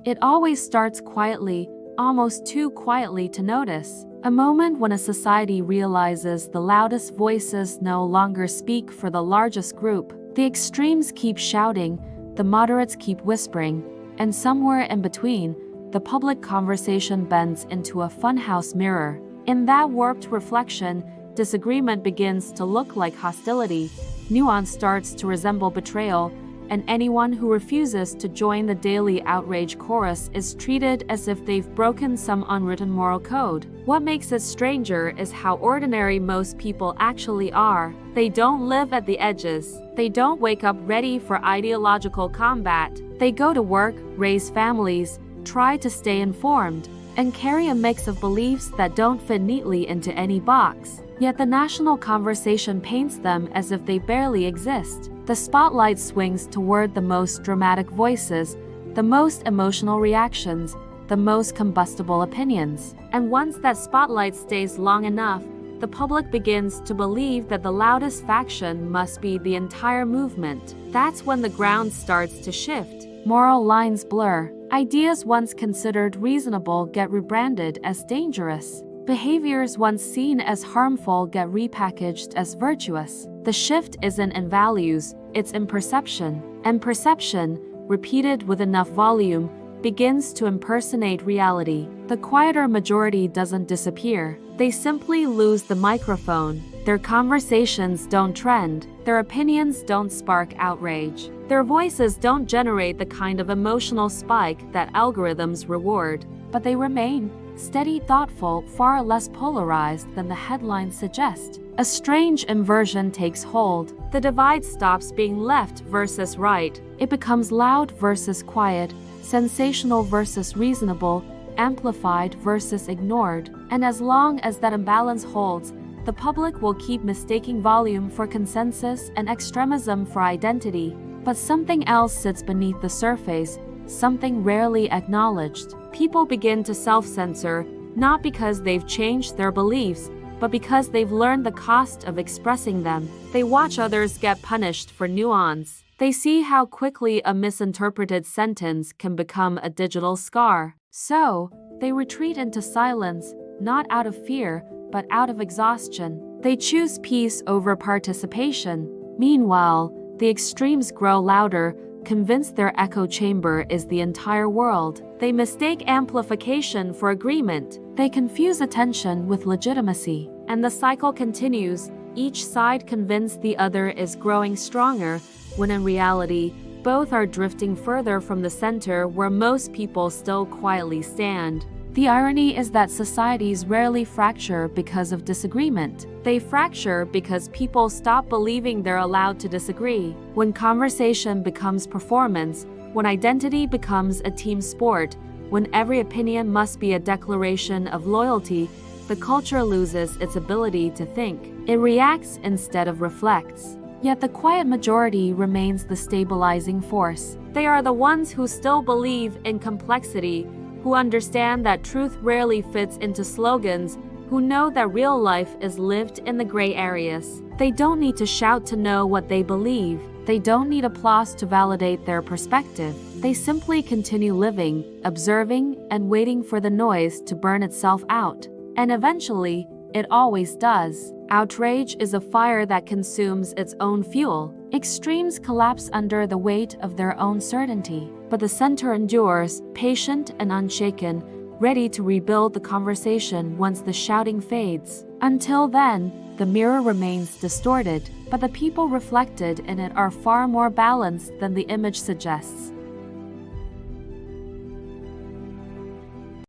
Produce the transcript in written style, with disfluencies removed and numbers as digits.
It always starts quietly, almost too quietly to notice. A moment when a society realizes the loudest voices no longer speak for the largest group. The extremes keep shouting, the moderates keep whispering, and somewhere in between, the public conversation bends into a funhouse mirror. In that warped reflection, disagreement begins to look like hostility, nuance starts to resemble betrayal, and anyone who refuses to join the daily outrage chorus is treated as if they've broken some unwritten moral code. What makes it stranger is how ordinary most people actually are. They don't live at the edges. They don't wake up ready for ideological combat. They go to work, raise families, try to stay informed, and carry a mix of beliefs that don't fit neatly into any box. Yet the national conversation paints them as if they barely exist. The spotlight swings toward the most dramatic voices, the most emotional reactions, the most combustible opinions. And once that spotlight stays long enough, the public begins to believe that the loudest faction must be the entire movement. That's when the ground starts to shift. Moral lines blur. Ideas once considered reasonable get rebranded as dangerous. Behaviors once seen as harmful get repackaged as virtuous. The shift isn't in values, it's in perception. And perception, repeated with enough volume, begins to impersonate reality. The quieter majority doesn't disappear. They simply lose the microphone. Their conversations don't trend. Their opinions don't spark outrage. Their voices don't generate the kind of emotional spike that algorithms reward. But they remain steady, thoughtful, far less polarized than the headlines suggest. A strange inversion takes hold. The divide stops being left versus right. It becomes loud versus quiet, sensational versus reasonable, amplified versus ignored. And as long as that imbalance holds, the public will keep mistaking volume for consensus and extremism for identity. But something else sits beneath the surface, something rarely acknowledged. People begin to self-censor, not because they've changed their beliefs, but because they've learned the cost of expressing them. They watch others get punished for nuance. They see how quickly a misinterpreted sentence can become a digital scar. So, they retreat into silence, not out of fear, but out of exhaustion. They choose peace over participation. Meanwhile, the extremes grow louder, convinced their echo chamber is the entire world. They mistake amplification for agreement. They confuse attention with legitimacy. And the cycle continues, each side convinced the other is growing stronger, when in reality, both are drifting further from the center where most people still quietly stand. The irony is that societies rarely fracture because of disagreement. They fracture because people stop believing they're allowed to disagree. When conversation becomes performance, when identity becomes a team sport, when every opinion must be a declaration of loyalty, the culture loses its ability to think. It reacts instead of reflects. Yet the quiet majority remains the stabilizing force. They are the ones who still believe in complexity, who understand that truth rarely fits into slogans, who know that real life is lived in the gray areas. They don't need to shout to know what they believe. They don't need applause to validate their perspective. They simply continue living, observing, and waiting for the noise to burn itself out. And eventually, it always does. Outrage is a fire that consumes its own fuel. Extremes collapse under the weight of their own certainty, but the center endures, patient and unshaken, ready to rebuild the conversation once the shouting fades. Until then, the mirror remains distorted, but the people reflected in it are far more balanced than the image suggests.